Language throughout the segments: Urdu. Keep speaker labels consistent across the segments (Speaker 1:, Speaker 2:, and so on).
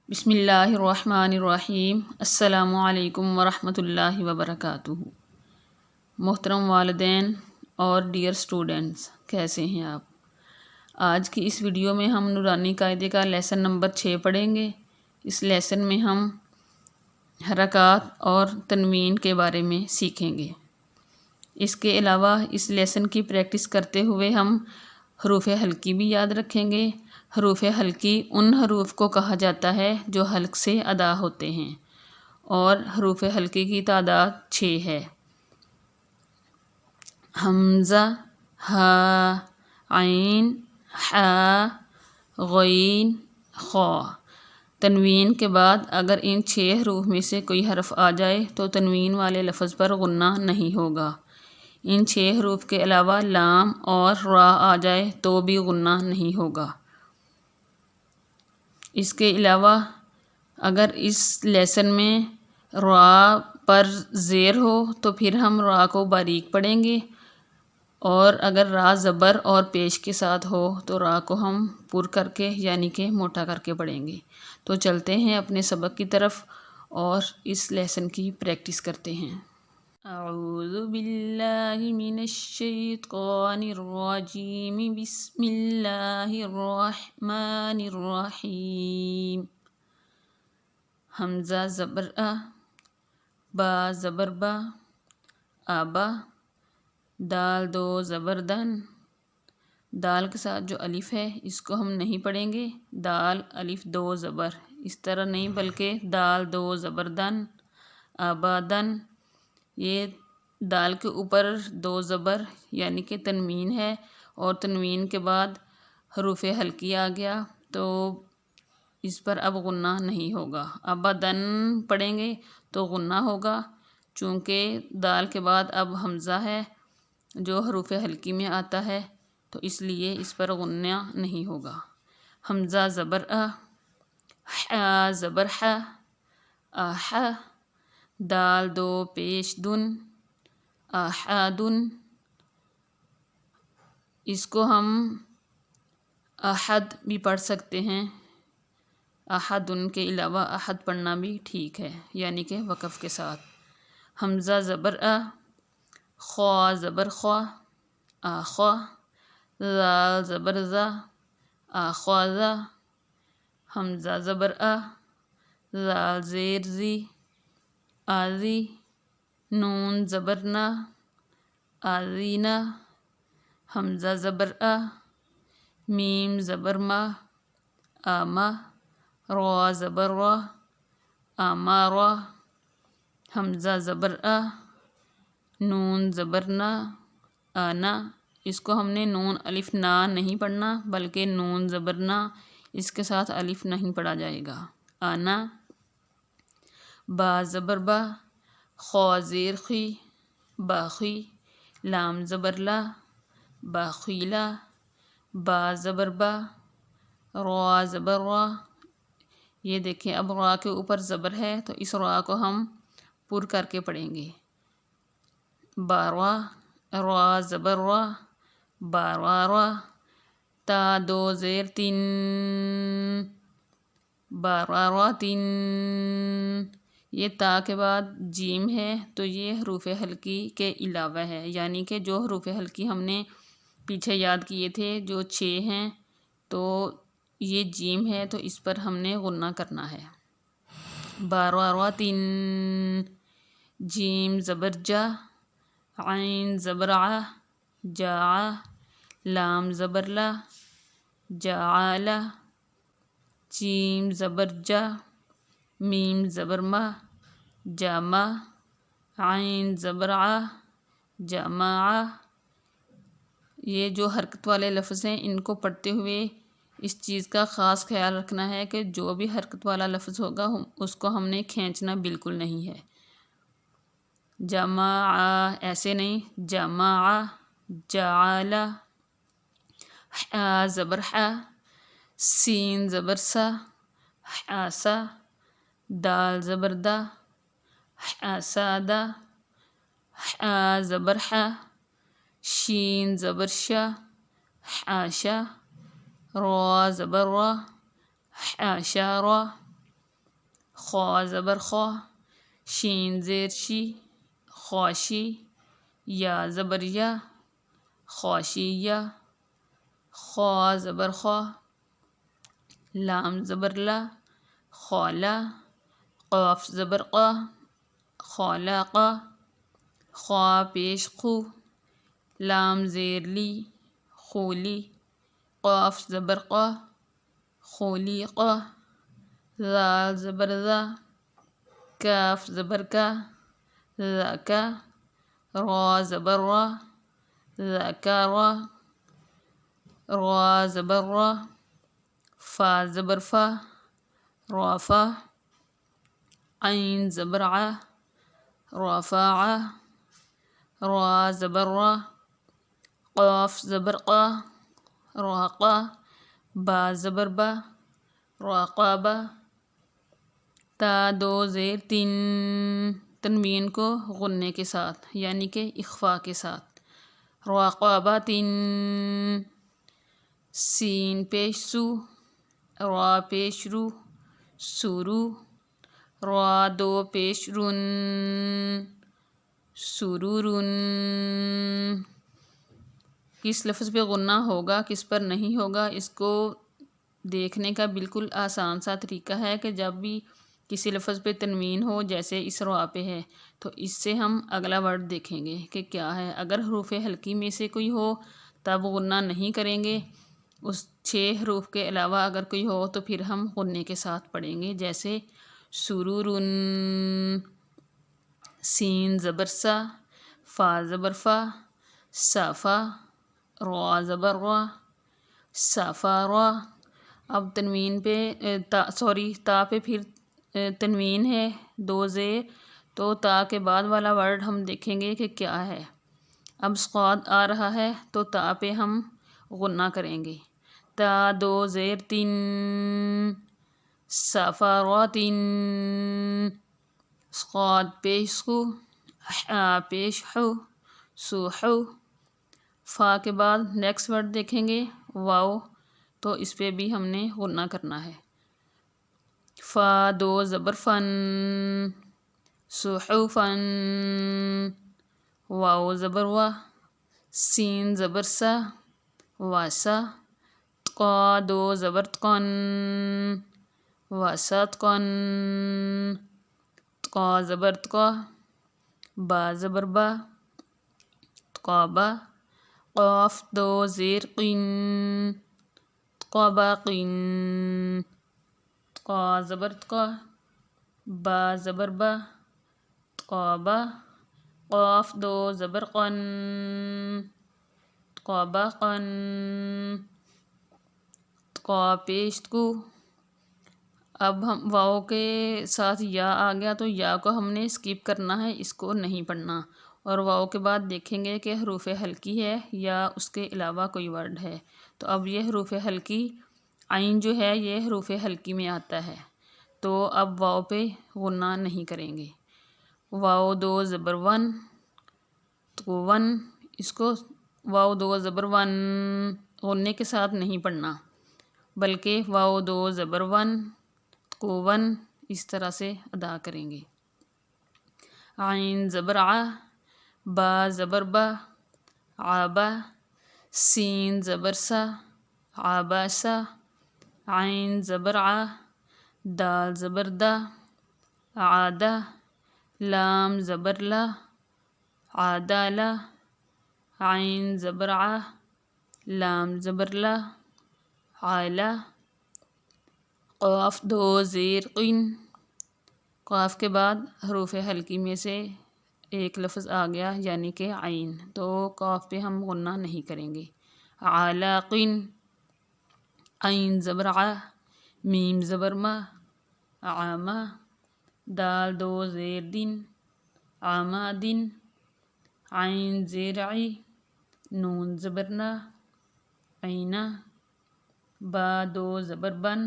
Speaker 1: بسم اللہ الرحمن الرحیم۔ السلام علیکم ورحمۃ اللہ وبرکاتہ۔ محترم والدین اور ڈیئر سٹوڈنٹس، کیسے ہیں آپ؟ آج کی اس ویڈیو میں ہم نورانی قاعدے کا لیسن نمبر 6 پڑھیں گے۔ اس لیسن میں ہم حرکات اور تنوین کے بارے میں سیکھیں گے۔ اس کے علاوہ اس لیسن کی پریکٹس کرتے ہوئے ہم حروف حلقی بھی یاد رکھیں گے۔ حروف حلقی ان حروف کو کہا جاتا ہے جو حلق سے ادا ہوتے ہیں، اور حروف حلقی کی تعداد 6 ہے۔ حمزہ، ہا، عین، حا، غین، خا۔ تنوین کے بعد اگر ان 6 حروف میں سے کوئی حرف آ جائے تو تنوین والے لفظ پر غنہ نہیں ہوگا۔ ان 6 حروف کے علاوہ لام اور را آ جائے تو بھی غنہ نہیں ہوگا۔ اس کے علاوہ اگر اس لیسن میں را پر زیر ہو تو پھر ہم را کو باریک پڑھیں گے، اور اگر را زبر اور پیش کے ساتھ ہو تو را کو ہم پر کر کے یعنی کہ موٹا کر کے پڑھیں گے۔ تو چلتے ہیں اپنے سبق کی طرف اور اس لیسن کی پریکٹس کرتے ہیں۔ اعوذ باللہ من الشیطان الرجیم، بسم اللہ الرحمن الرحیم۔ حمزہ زبر ا، با زبر با، آبا۔ دال دو زبر دن، دال کے ساتھ جو الف ہے اس کو ہم نہیں پڑھیں گے۔ دال الف دو زبر، اس طرح نہیں بلکہ دال دو زبر دن، آبادن۔ یہ دال کے اوپر 2 زبر یعنی کہ تنوین ہے، اور تنوین کے بعد حروف حلقی آ گیا تو اس پر اب غنہ نہیں ہوگا۔ ابدن پڑھیں گے تو غنہ ہوگا، چونکہ دال کے بعد اب حمزہ ہے جو حروف حلقی میں آتا ہے، تو اس لیے اس پر غنہ نہیں ہوگا۔ حمزہ زبر ا، حا زبر حا، آحا۔ دال دو پیش دن، آحادن۔ اس کو ہم احد بھی پڑھ سکتے ہیں، احدن کے علاوہ احد پڑھنا بھی ٹھیک ہے، یعنی کہ وقف کے ساتھ۔ حمزہ زبر ا، خوا زبر خوا، آخوا۔ زال زبر زا، آخوازا۔ حمزہ زبر ا، زال زیر زی، آزی۔ نون زبر نا، آزینا۔ حمزہ زبر ا، میم زبر ما، آما۔ را زبر را، آمارا۔ حمزہ زبر ا، نون زبر نا، آنا۔ اس کو ہم نے نون الف نا نہیں پڑھنا بلکہ نون زبر نا، اس کے ساتھ الف نہیں پڑھا جائے گا، آنا۔ با زبر با، خوا زیر خی، باخی۔ لام زبر لا، باخیلا۔ با زبر با، را زبر را۔ یہ دیکھیں اب را کے اوپر زبر ہے تو اس را کو ہم پر کر کے پڑھیں گے۔ باروا، را زبر را، باروارا۔ تا دو زیر تین، باروارا تین۔ یہ تا کے بعد جیم ہے تو یہ حروف حلقی کے علاوہ ہے، یعنی کہ جو حروف حلقی ہم نے پیچھے یاد کیے تھے جو 6 ہیں، تو یہ جیم ہے تو اس پر ہم نے غنہ کرنا ہے۔ باروارا تین۔ جیم زبر جا، عین زبر ع، جاع۔ لام زبر لا، جاعلا۔ جیم زبر جا، میم زبر ما، جاما۔ عین زبر ع، جامع۔ یہ جو حرکت والے لفظ ہیں ان کو پڑھتے ہوئے اس چیز کا خاص خیال رکھنا ہے کہ جو بھی حرکت والا لفظ ہوگا اس کو ہم نے کھینچنا بالکل نہیں ہے۔ جمع ایسے نہیں، جمع، جعل۔ حا زبر حا، سین زبر سا، حاسا۔ دال زبر دا، حاسادا۔ حا زبر حا، شین زبر شا، حاشا۔ را زبر را، حاشا را۔ خوا زبر خوا، شین زیر شی، خواشی، یا زبر یا، خواشیہ، خوا زبر خوا، لام زبر لا، خولا، قاف زبر قا، خولاقا، خوا پیش خو، لام زیر لی، خولی، قاف زبر قا، خولیقا، زال زبر زا، کاف زبر کا، ذاکا، را زبر را، ذاکارا، را زبر را، فا زبر فا، رافا، عین زبر ع، رافع، را زبر را، قاف زبر قا، راقا، با زبر با، راقابا، تا دو زیر تین، تنوین کو غننے کے ساتھ یعنی کہ اخفا کے ساتھ، راقابا تین، سین پیش سو، را پیش رو، سورو، را دو پیش رن، سرورن۔ کس لفظ پہ غنہ ہوگا کس پر نہیں ہوگا اس کو دیکھنے کا بالکل آسان سا طریقہ ہے کہ جب بھی کسی لفظ پہ تنوین ہو جیسے اس را پہ ہے تو اس سے ہم اگلا ورڈ دیکھیں گے کہ کیا ہے۔ اگر حروف حلقی میں سے کوئی ہو تب غنہ نہیں کریں گے، اس 6 حروف کے علاوہ اگر کوئی ہو تو پھر ہم غننے کے ساتھ پڑھیں گے، جیسے سرورن، سین زبر سا، فا زبر فا، صافا، را زبر را، صافارا۔ اب تنوین پہ تا پہ پھر تنوین ہے 2 زیر، تو تا کے بعد والا ورڈ ہم دیکھیں گے کہ کیا ہے۔ اب صاد آ رہا ہے تو تا پہ ہم غنہ کریں گے، تا 2 زیر 3، صافاراتن، صاد پیش خو، پیش حو، سوحو۔ فا کے بعد نیکسٹ ورڈ دیکھیں گے واو، تو اس پہ بھی ہم نے غنہ کرنا ہے، فا 2 زبر فن، صحفن، واو زبر وا، سین زبر سا، واسا، تقا 2 زبر تقن، واساتقن، تقا زبر تقا، با زبر با، تقابا، قاف 2 زیر قین، تقاباقین، تقا زبر تقا، با زبر با، تقابا، قاف 2 زبر قن، تقاباقن، تقا پیش تقو۔ اب ہم واو کے ساتھ یا آ گیا تو یا کو ہم نے اسکپ کرنا ہے، اس کو نہیں پڑھنا، اور واو کے بعد دیکھیں گے کہ حروف حلقی ہے یا اس کے علاوہ کوئی ورڈ ہے۔ تو اب یہ حروف حلقی عین جو ہے یہ حروف حلقی میں آتا ہے، تو اب واو پہ غنہ نہیں کریں گے۔ واو 2 زبر ون، تو ون، اس کو واو 2 زبر ون غننے کے ساتھ نہیں پڑھنا بلکہ واو 2 زبر ون، تو ون، اس طرح سے ادا کریں گے۔ عین زبر ع، با زبر با، عابا، سین زبر سا، عاباسا، عین زبر ع، دال زبر دا، عادا، لام زبر لا، عادالا، عین زبر ع، لام زبر لا، عالا، قاف 2 زیر قین، قاف کے بعد حروف حلقی میں سے ایک لفظ آ گیا یعنی کہ عین، تو قاف پہ ہم غنہ نہیں کریں گے۔ عالاقین، عین زبر ع، میم زبر ما، عاما، دال 2 زیر دن، عامادن، عین زیر عی، نون زبر نا، عینا، با 2 زبر بن،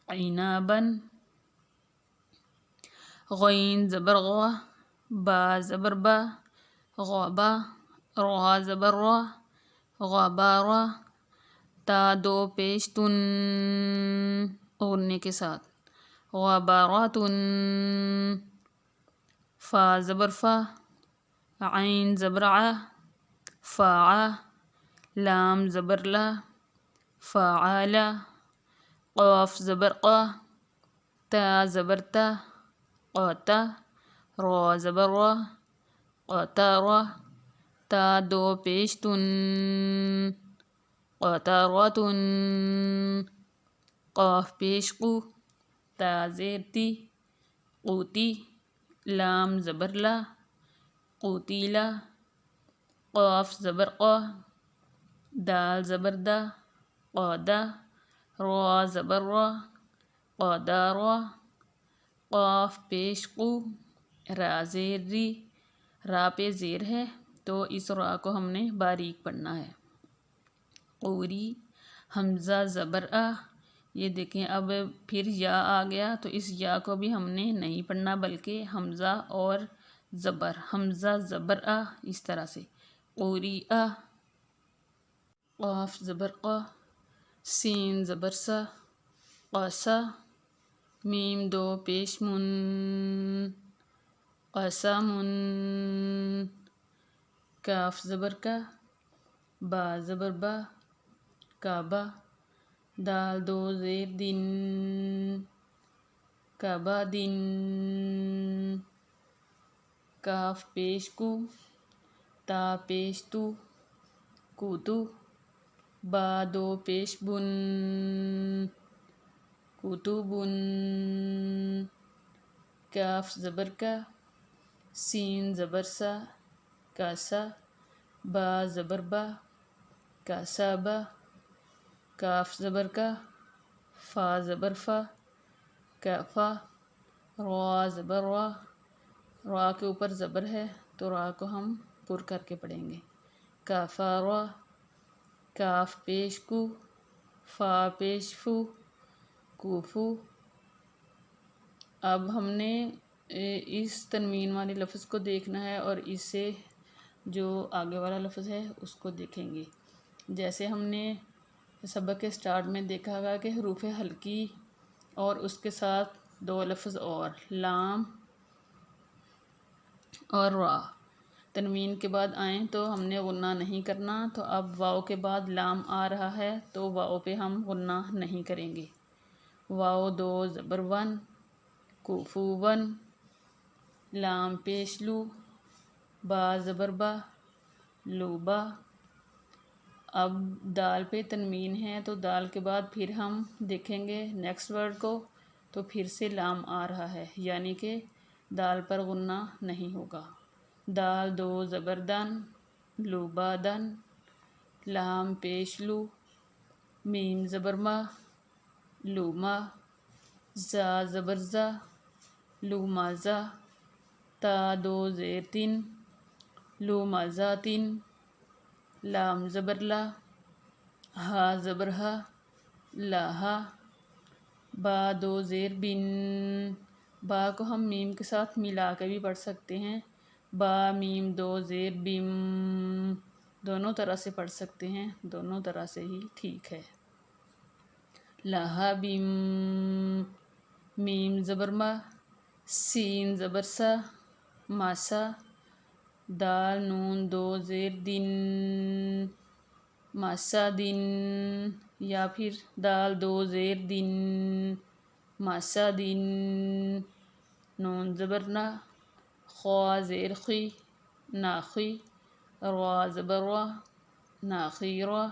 Speaker 1: عینابن، غین زبر غا، با زبر با، غابا، را زبر را، غابارا، تا 2 پیش تن غننے کے ساتھ، غبارات، فا زبر فا، عین زبر ع، فاع، لام زبر لا، فعال، قاف زبر قا، تا زبر تا، قاتا، را زبر را، قاتارا، تا دو پیش تن، قاتاراتن، قاف پیش قو، تا زیر تی، قوتی، لام زبر لا، قوتیلا، قاف زبر قا، دال زبر دا، قادا، را زبر را، قادارا، قاف پیش قو، را زیر ری، را پہ زیر ہے تو اس را کو ہم نے باریک پڑھنا ہے. قوری، حمزہ زبر آ. یہ دیکھیں اب پھر یا آ گیا تو اس یا کو بھی ہم نے نہیں پڑھنا بلکہ حمزہ اور زبر، حمزہ زبر آ، اس طرح سے. قوری آ، قاف زبر قا، سین زبر سا، قاسا، میم دو پیش من، قاسمن، کاف زبر کا، با زبر با، کعبہ، دال دو زیر دن، کعبہ دن، کاف پیش کو، تا پیش تو، کوتو، با دو پیش بن، کوتوبن، کاف زبر کا، سین زبر سا، کاسا، با زبر با، کاسابا، کاف زبر کا، فا زبر فا، کافا، را زبر را، را کے اوپر زبر ہے تو را کو ہم پر کر کے پڑھیں گے. کافارا، کاف پیش کو، فا پیش فو، کوفو. اب ہم نے اس تنوین والے لفظ کو دیکھنا ہے اور اس سے جو آگے والا لفظ ہے اس کو دیکھیں گے. جیسے ہم نے سبق کے سٹارٹ میں دیکھا گا کہ حروف حلقی اور اس کے ساتھ دو لفظ اور لام اور را تنوین کے بعد آئیں تو ہم نے غنہ نہیں کرنا. تو اب واؤ کے بعد لام آ رہا ہے تو واؤ پہ ہم غنہ نہیں کریں گے. واؤ دو زبر ون، کوفو ون، لام پیش لو، با زبر با، لوبا. اب دال پہ تنوین ہے تو دال کے بعد پھر ہم دیکھیں گے نیکسٹ ورڈ کو تو پھر سے لام آ رہا ہے یعنی کہ دال پر غنہ نہیں ہوگا. دال دو زبر دن، لوبا دن، لام پیش لو، میم زبر ما، لوما، زا زبر زا، لوما زا، تا دو زیر تن، لوما زا تن، لام زبر لا، ہا زبر ہا، لاہا، با دو زیر بن. با کو ہم میم کے ساتھ ملا کے بھی پڑھ سکتے ہیں. با میم دو زیر بم، دونوں طرح سے پڑھ سکتے ہیں، دونوں طرح سے ہی ٹھیک ہے. لاہا بم، میم زبر ما، سین زبر سا، ماسا، دال نون دو زیر دن، ماسا دن، یا پھر دال دو زیر دن، ماسا دن، نون زبر نا، خوا زیر خی، ناخی، را زبر را، ناخیرا،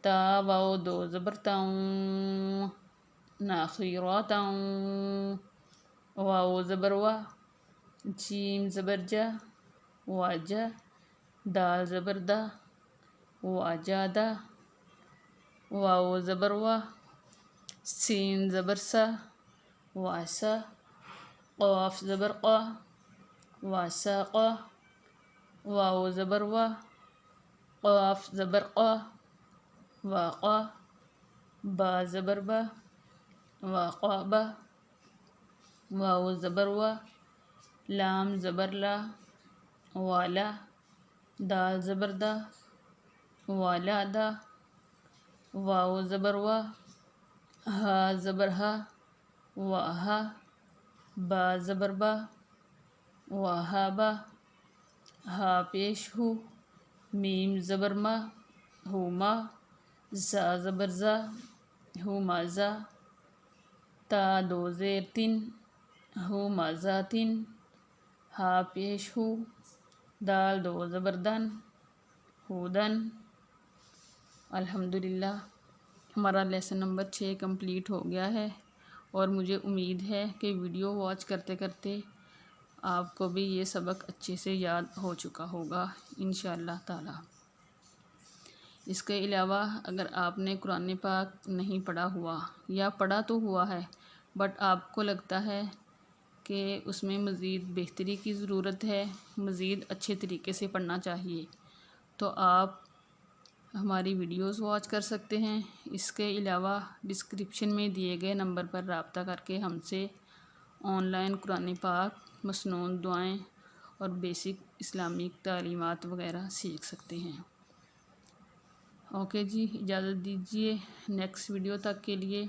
Speaker 1: تا واو دو زبر تاؤں، ناخیراتاؤں، واو زبر وا، جیم زبر جا، واجا، دال زبر دا، واجادا، واو زبر وا، سین زبر سا، واسا، قاف زبر قا، واساقا، واو زبر وا، قاف زبر قا، واقا، با زبر با، واقابا، واو زبر وا، لام زبر لا، والا، دال زبر دا، والا دا، واو زبر وا، ہا زبر ہا، واہا، با زبر با، وہابا، ہا پیش ہو، میم زبر ما، ہوما، زا زبر زا، ہومازا، تا دو زیر تن، ہومازا تن، ہا پیش ہو، دال دو زبر دن، ہودن۔ الحمدللہ ہمارا لیسن نمبر 6 کمپلیٹ ہو گیا ہے، اور مجھے امید ہے کہ ویڈیو واچ کرتے کرتے آپ کو بھی یہ سبق اچھے سے یاد ہو چکا ہوگا انشاءاللہ تعالی۔ اس کے علاوہ اگر آپ نے قرآن پاک نہیں پڑھا ہوا یا پڑھا تو ہوا ہے بٹ آپ کو لگتا ہے کہ اس میں مزید بہتری کی ضرورت ہے، مزید اچھے طریقے سے پڑھنا چاہیے، تو آپ ہماری ویڈیوز واچ کر سکتے ہیں۔ اس کے علاوہ ڈسکرپشن میں دیے گئے نمبر پر رابطہ کر کے ہم سے آن لائن قرآن پاک، مسنون دعائیں اور بیسک اسلامک تعلیمات وغیرہ سیکھ سکتے ہیں۔ اوکے جی، اجازت دیجیے، نیکسٹ ویڈیو تک کے لیے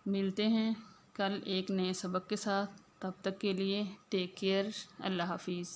Speaker 1: ملتے ہیں کل ایک نئے سبق کے ساتھ۔ تب تک کے لیے ٹیک کیئر، اللہ حافظ۔